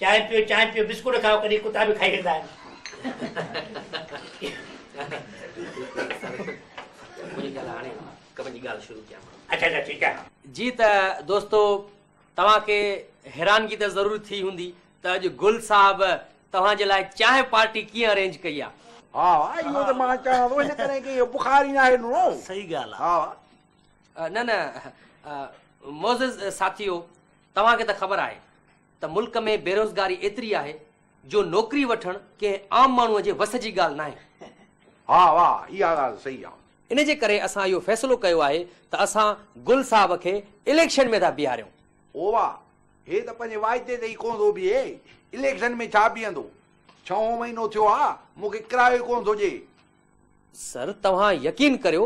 चाय पियो बिस्कुट खाओ, कॾहिं कुता बि खाई वेंदा आहिनि। अच्छा अच्छा ठीकु आहे जी। त दोस्तो तव्हांखे हैरानगी त ज़रूर थी हूंदी त अॼु गुल साहब तव्हांजे लाइ चांहि पार्टी कीअं अरेंज कई आहे। हा इहो त मां चवां थो, हिन करे कि इहो बुखार ई न आहे ॾिनो। सही ॻाल्हि आहे। हा न मोज़िज़ साथियो, तव्हांखे त ख़बर आहे त मुल्क में बेरोज़गारी एतिरी आहे जो नौकरी वठणु कंहिं आम माण्हूअ जे वस जी ॻाल्हि न आहे। हा वाह, इहा ॻाल्हि सही आहे। इन जे करे असां इहो फ़ैसिलो कयो आहे त असां गुल साहब खे इलेक्शन में था बीहारियूं। ओ वाह, हे त पंहिंजे वाइदे ते ई कोन थो बीहे। इलेक्शन में छा बीहंदो? 6 महीनो थियो आहे, मूंखे किरायो कोन थो ॾिए। सर तव्हां यकीन करियो,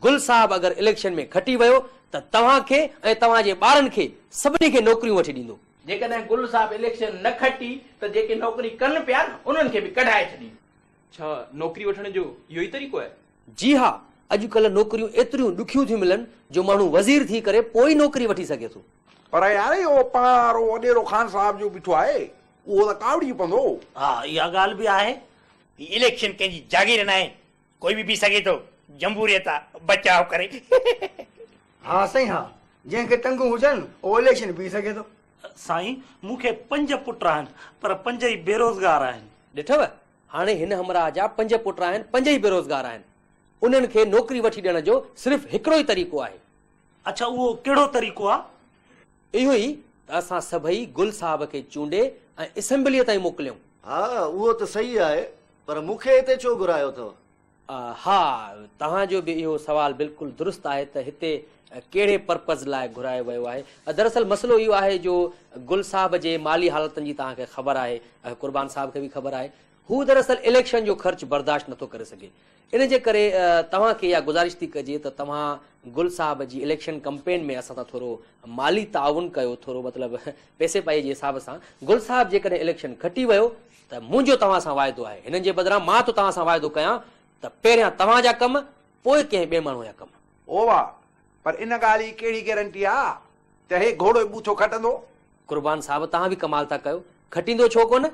गुल साहब अगरि इलेक्शन में खटी वियो त तव्हांखे ऐं तव्हांजे ॿारनि खे सभिनी खे नौकरियूं वठी ॾींदो। जेकॾहिं गुल साहब इलेक्शन न खटी त जेके नौकरी कनि पिया न उन्हनि खे बि कढाए छॾींदो। छा नौकरी वठण जो इहो ई तरीक़ो आहे? जी हा, अॼुकल्ह नौकरियूं एतिरियूं ॾुखियूं थियूं मिलनि जो माण्हू वज़ीर थी करे पोइ नौकरी वठी सघे थो। पर यार इहो पारो वॾेरो ख़ान साहब जो बीठो आहे, उहो त कावड़ी पवंदो। हा इहा ॻाल्हि बि आहे। इलेक्शन कंहिंजी जागीर न आहे, कोई बि बीह सघे थो। जमहूरियत आहे, बचाव करे। हा साईं हा, जंहिंखे टंगू हुजनि उहो इलेक्शन बीह सघे थो। साईं मूंखे 5 पुट आहिनि पर 5 ई बेरोज़गार आहिनि। ॾिठव, हाणे हिन हमराह जा 5 पुट आहिनि, 5 ई बेरोज़गार आहिनि। उन्हनि खे नौकरी वठी ॾियण जो सिर्फ़ु हिकिड़ो ई तरीक़ो आहे। अच्छा उहो कहिड़ो तरीक़ो आहे? इहो ई त असां सभई गुल साहब खे चूंडे ऐं असेंबलीअ ताईं मोकिलियूं। हा उहो त सही आहे, पर मूंखे हिते छो घुरायो अथव? हा, तव्हांजो बि इहो सुवाल बिल्कुलु दुरुस्त आहे त हिते कहिड़े पर्पज़ लाइ घुरायो वियो आहे। दरअसल मसइलो इहो आहे जो गुल साहब जे माली हालतुनि जी तव्हांखे ख़बर आहे, कुर्बान साहब खे बि ख़बर आहे। हू दरअसल इलेक्शन जो ख़र्च बर्दाश्त नथो करे सघे। इन जे करे तव्हांखे इहा गुज़ारिश थी कजे त तव्हां गुल साहब जी इलेक्शन कैंपेन में असां सां थोरो माली ताउन कयो, थोरो मतिलबु पैसे पाई जे हिसाब सां। गुल साहब जेकॾहिं इलेक्शन खटी वियो त मुंहिंजो तव्हां सां वाइदो आहे, हिननि जे बदिरां मां थो तव्हां सां वाइदो कयां त पहिरियां तव्हांजा कम, पोइ कंहिं ॿिए माण्हू जा कम। ओ वाह, पर इन ॻाल्हि जी कहिड़ी गारंटी आहे त हे घोड़ो बूथो खटंदो? कुर्बान साहब तव्हां बि कमाल था कयो, खटींदो छो कोन?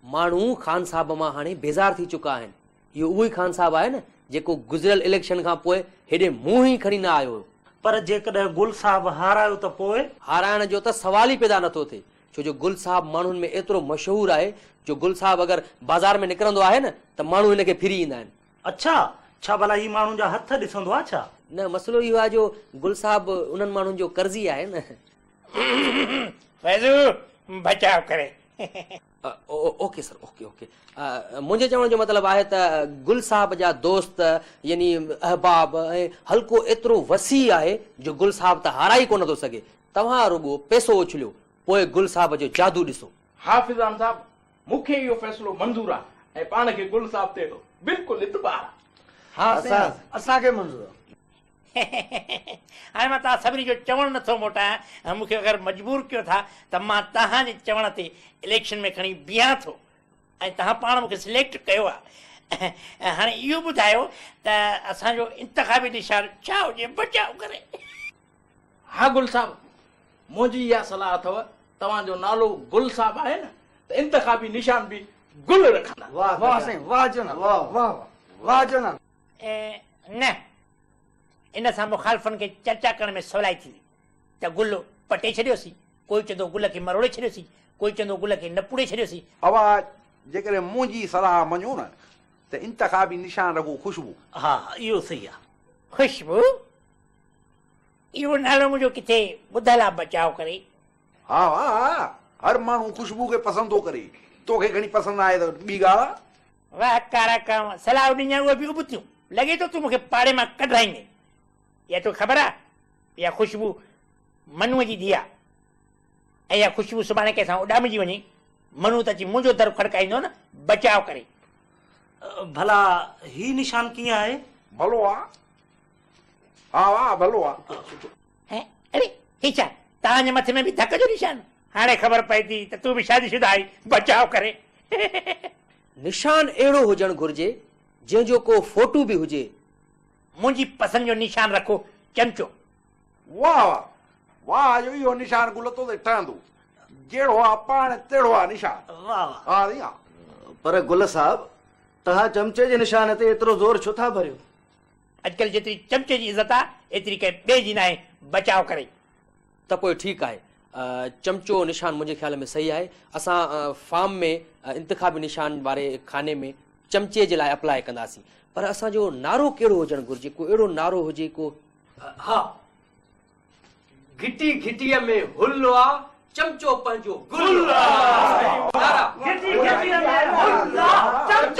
माण्हू ख़ान साहब मां हाणे बेज़ार थी चुका आहिनि। इहो उहो ई ख़ान साहब आहे न जेको गुज़िरियल इलेक्शन खां पोइ हेॾे मुंहुं ई खणी न आयो हुयो। पर जेकॾहिं गुल साहब हारायो त पोइ? हाराइण जो त सवाल ई पैदा नथो थिए, छो जो गुल साहब माण्हुनि में एतिरो मशहूरु आहे जो गुल साहब अगरि बाज़ार में निकिरंदो आहे न त माण्हू हिनखे फिरी ईंदा आहिनि। अच्छा, छा भला ही माण्हुनि जा हथ ॾिसंदो आहे छा? न, मसइलो इहो आहे जो गुल साहब उन्हनि माण्हुनि जो कर्ज़ी आहे न। फैज़ू बचाव करे। Okay sir, okay. मुंहिंजे चवण जो मतिलबु आहे त गुल साहब जा दोस्त यानी अहबाब ऐं हल्को एतिरो वसी आहे जो गुल साहब त हाराए कोन थो सघे। तव्हां रुॻो पैसो उछलियो, पोइ गुल साहब जो जादू ॾिसो। हाफ़िज़ान साहब, मूंखे इहो फ़ैसिलो मंज़ूर आहे ऐं पाण खे गुल साहब ते बिल्कुलु इतबार आहे। हा असांखे मंज़ूर आहे। हाणे मां तव्हां सभिनी जो चवणु नथो मोटायां। मूंखे अगरि मजबूर कयो था त मां तव्हांजे चवण ते इलेक्शन में खणी बीहां थो ऐं तव्हां पाण मूंखे सिलेक्ट कयो आहे। हाणे इहो ॿुधायो त असांजो इंतख़ाबी निशान छा हुजे? बचाव करे। हा गुल साहब, मुंहिंजी इहा सलाह अथव, तव्हांजो नालो गुल साहब आहे न त इंतख़ाबी निशान बि गुल रखंदा। वाह वाह साईं, वाह जनाब, वाह वाह वाह जनाब। न, इन सां मुखालफ़नि खे चर्चा करण में सवलाई थींदी त गुल पटे छॾियोसीं, कोई चवंदो गुल खे मरोड़े छॾियोसीं, कोई चवंदो गुल खे न पुड़े छॾियोसीं। आवाज़ जेकॾहिं मुंहिंजी सलाह मञो न त इंतख़ाबी निशान रखो खुशबू। हा इहो सही आहे। खुशबू? इहो नालो मुंहिंजो किथे ॿुधल आहे? बचाव करे। हा वाह, हर माण्हू खुशबू खे पसंदि थो करे, तोखे घणी पसंदि आहे त ॿी ॻाल्हि आहे। वाह कारा काम, सलाह ॾिजां उहे बि उबतियूं। लॻे थो तूं मूंखे पाड़े मां कढाईंदे। इहा तो ख़बर आहे, इहा खुशबू मनुअ जी धीउ आहे ऐं इहा खुशबू सुभाणे कंहिंसां उॾामिजी वञे, मनु त अची मुंहिंजो दर खड़काईंदो न। बचाव करे। भला ही निशान कीअं आहे? भलो आहे। हा वाह, भलो आहे। अरे ही छा, तव्हांजे मथे में बि धक जो निशान? हाणे ख़बर पए थी त तूं बि शादीशुदा आई। बचाव करे। निशान अहिड़ो हुजणु घुर्जे जंहिंजो को फोटू बि हुजे। मुंहिंजी पसंदि जो निशान रखो, चमचो। वाह वाह वाह, जो इहो निशान गुल तो ते ठहंदो। जहिड़ो आहे पाण तहिड़ो आहे निशान। वाह वाह। हा साईं हा। पर गुल साहब तव्हां चमचे जे निशान ते एतिरो ज़ोर छो था भरियो? अॼुकल्ह जेतिरी चमचे जी इज़त आहे एतिरी कंहिं ॿिए जी न आहे, बचाव करे। त पोइ ठीकु आहे, चमचो निशान मुंहिंजे ख्याल में सही आहे। असां फार्म में इंतिखाबी निशान वारे खाने में चमचे जे लाइ अप्लाई कंदासीं, पर असांजो नारो कहिड़ो हुजणु घुरिजे? को अहिड़ो नारो हुजे को? हा, घिटी घिटीअ में हुल आ, चमचो पंहिंजो गुल आ। घिटी घिटीअ में हुल आ, चमचो